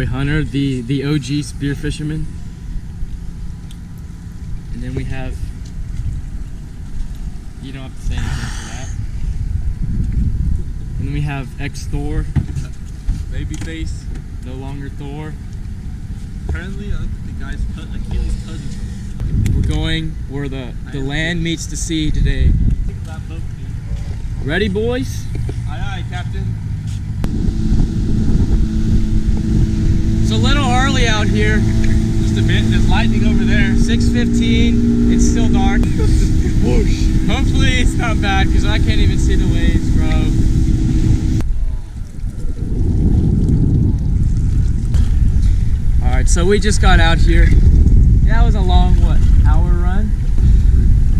boy Hunter, the OG spear fisherman. And then we have, you don't have to say anything for that. And then we have ex-Thor. Babyface. No longer Thor. Apparently, the guy's Achilles' cousin. We're going where the land meets the sea today. Ready, boys? Aye, aye, Captain. It's a little early out here. Just a bit. There's lightning over there. 6:15. It's still dark. Whoosh. Hopefully it's not bad because I can't even see the waves, bro. Alright, so we just got out here. That was a long, what, hour run?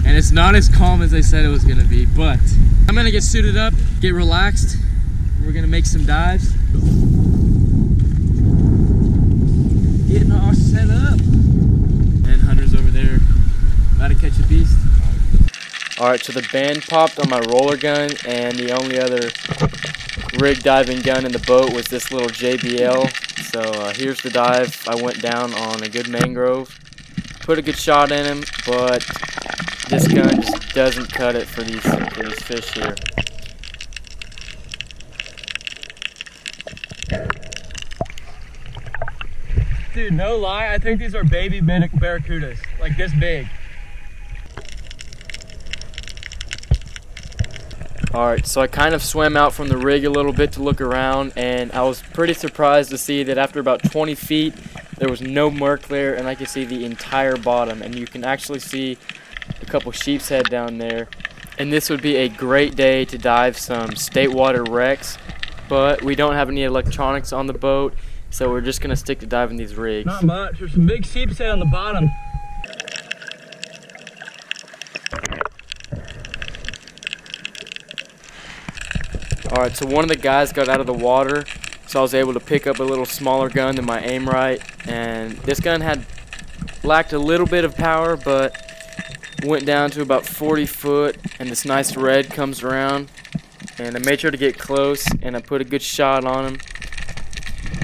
And it's not as calm as they said it was gonna be, but I'm gonna get suited up, get relaxed. We're gonna make some dives. Getting all set up. And Hunter's over there, about to catch a beast. Alright, so the band popped on my roller gun, and the only other rig diving gun in the boat was this little JBL. So here's the dive. I went down on a good mangrove, put a good shot in him, but this gun just doesn't cut it for these fish here. Dude, no lie, I think these are baby barracudas, like this big. Alright, so I kind of swam out from the rig a little bit to look around, and I was pretty surprised to see that after about 20 feet there was no murk there, and I could see the entire bottom, and you can actually see a couple sheep's head down there. And this would be a great day to dive some state water wrecks, but we don't have any electronics on the boat, so we're just going to stick to diving these rigs. Not much. There's some big sheep's head on the bottom. Alright, so one of the guys got out of the water, so I was able to pick up a little smaller gun than my aim right, and this gun lacked a little bit of power, but went down to about 40 foot, and this nice red comes around, and I made sure to get close, and I put a good shot on him.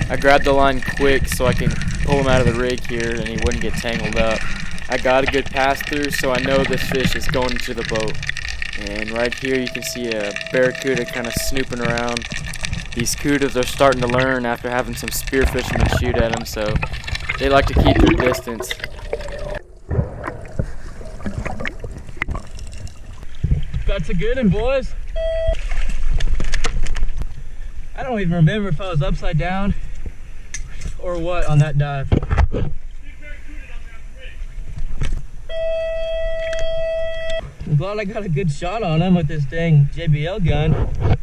I grabbed the line quick so I can pull him out of the rig here and he wouldn't get tangled up. I got a good pass through, so I know this fish is going into the boat. And right here you can see a barracuda kind of snooping around. These cudas are starting to learn after having some spearfishing to shoot at them, so they like to keep their distance. That's a good one, boys. I don't even remember if I was upside down or what on that dive. I'm glad I got a good shot on him with this dang JBL gun.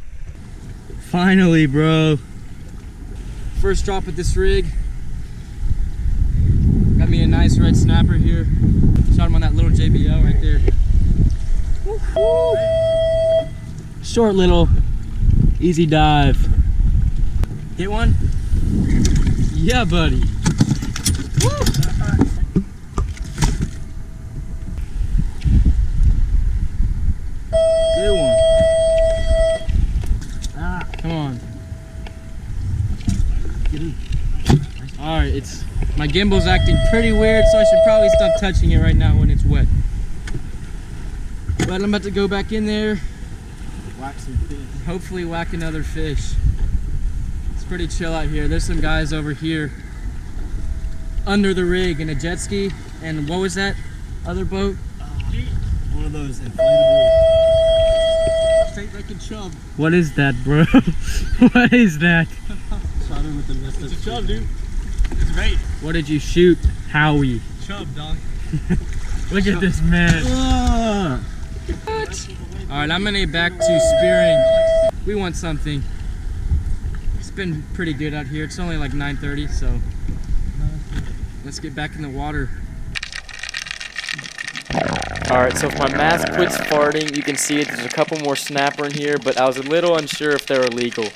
Finally, bro. First drop at this rig. Got me a nice red snapper here. Shot him on that little JBL right there. Woo-hoo. Short little easy dive. Get one? Yeah, buddy. Woo. Good one. Ah, come on. Alright, my gimbal's acting pretty weird, so I should probably stop touching it right now when it's wet. But I'm about to go back in there, Whack some fish. hopefully whack another fish. It's pretty chill out here. There's some guys over here under the rig in a jet ski, and what was that other boat? One of those inflatable. Straight like a chub. What is that, bro? What is that? Shot him with the mist. It's a chub, dude. It's bait. What did you shoot, Howie? Chub, dog. Look at this man. What? Alright, I'm gonna get back to spearing. We want something. It's been pretty good out here. It's only like 9:30, so let's get back in the water. Alright, so if my mask quits farting, you can see it. There's a couple more snapper in here, but I was a little unsure if they're illegal.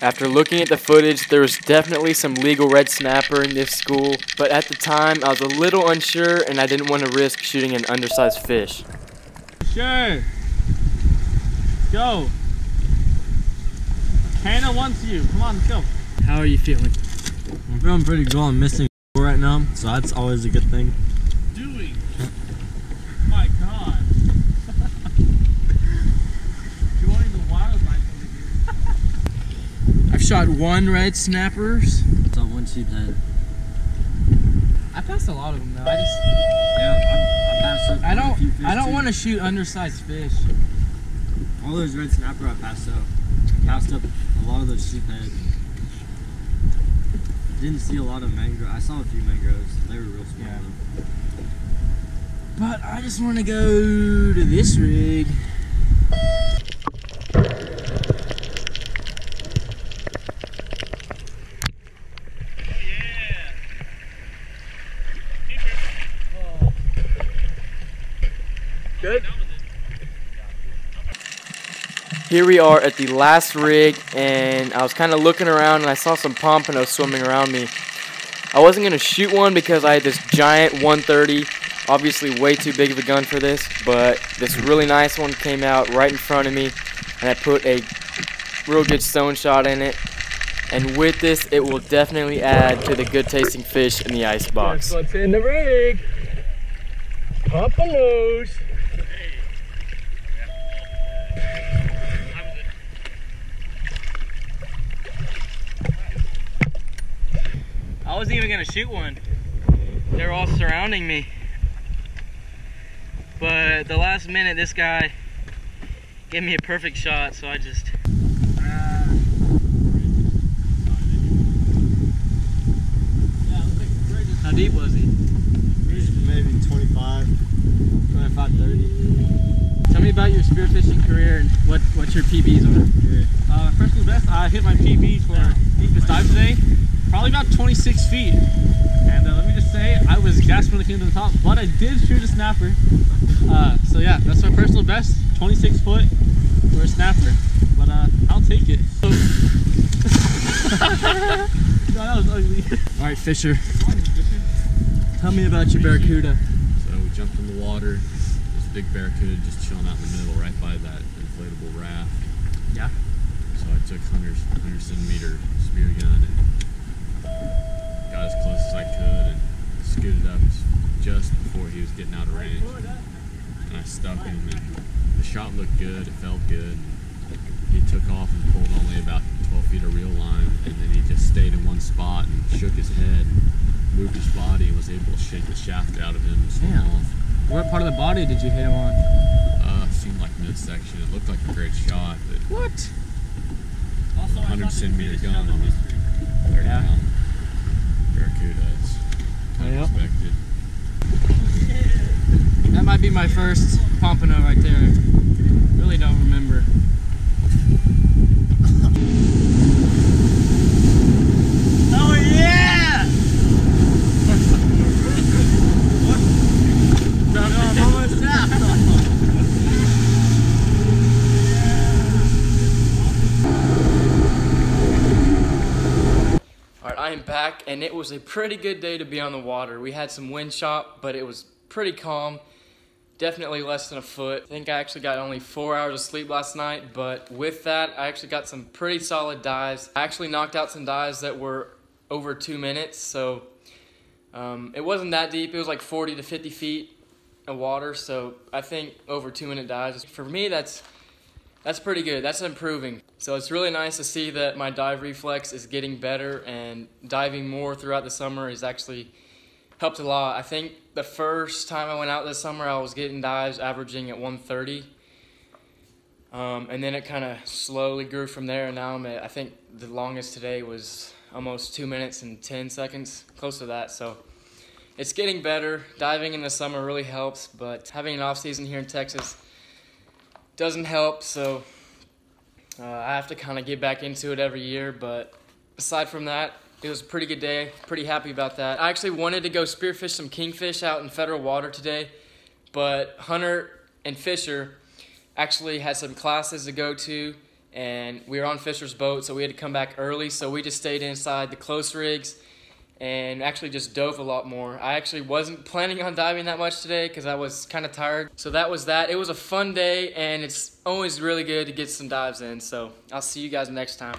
After looking at the footage, there was definitely some legal red snapper in this school, but at the time I was a little unsure and I didn't want to risk shooting an undersized fish. Sure. Go. Hannah wants you. Come on, let's go. How are you feeling? I'm feeling pretty good. I'm missing right now, so that's always a good thing. Doing. My God. Joining the wildlife over here. I've shot 1 red snappers. It's on one sheep's head. I passed a lot of them though. I passed up. I don't want to shoot undersized fish. All those red snapper I passed up. Passed up a lot of those sheep heads. Didn't see a lot of mangrove. I saw a few mangroves. They were real small though. But I just want to go to this rig. Good. Here we are at the last rig, and I was kind of looking around and I saw some pompano swimming around me. I wasn't going to shoot one because I had this giant 130, obviously way too big of a gun for this, but this really nice one came out right in front of me, and I put a real good stone shot in it. And with this, it will definitely add to the good tasting fish in the ice box. That's what's in the rig. Pompanos. I wasn't even gonna shoot one. They were all surrounding me. But at the last minute, this guy gave me a perfect shot, so I just... How deep was he? Maybe 25, 30. Tell me about your spearfishing career and what your PBs are. Personal best, I hit my PB for deepest dive today. Probably about 26 feet. And let me just say, I was gasping when it came to the top, but I did shoot a snapper. So yeah, that's my personal best, 26 foot for a snapper. But I'll take it. No, that was ugly. All right, Fisher. Tell me about your barracuda. So we jumped in the water. This big barracuda just chilling out in the middle, right by that inflatable raft. Yeah. So I took 100 centimeter spear gun and got as close as I could and scooted up just before he was getting out of range. And I stuck him, and the shot looked good. It felt good. He took off and pulled only about 12 feet of reel line, and then he just stayed in one spot and shook his head, and moved his body, and was able to shake the shaft out of him and swim off. What part of the body did you hit him on? Seemed like midsection. It looked like a great shot, but What? 100 centimeter gun on a 30 pound barracuda is unexpected. That might be my first pompano right there. Really don't remember. Oh yeah! I'm almost out. Alright, I am back, and it was a pretty good day to be on the water. We had some wind chop, but it was pretty calm. Definitely less than a foot. I think I actually got only 4 hours of sleep last night, but with that, I actually got some pretty solid dives. I actually knocked out some dives that were over 2 minutes, so it wasn't that deep. It was like 40 to 50 feet of water, so I think over 2 minute dives. For me, that's pretty good. That's improving. So it's really nice to see that my dive reflex is getting better, and diving more throughout the summer has actually helped a lot. I think the first time I went out this summer, I was getting dives averaging at 130. And then it kind of slowly grew from there, and now I'm at, I think the longest today was almost 2 minutes and 10 seconds, close to that. So it's getting better. Diving in the summer really helps, but having an off season here in Texas doesn't help, so I have to kind of get back into it every year. But aside from that, it was a pretty good day. Pretty happy about that. I actually wanted to go spearfish some kingfish out in federal water today, but Hunter and Fisher actually had some classes to go to, and we were on Fisher's boat, so we had to come back early. So we just stayed inside the close rigs and actually just dove a lot more. I actually wasn't planning on diving that much today because I was kind of tired. So that was that. It was a fun day, and it's always really good to get some dives in. So I'll see you guys next time.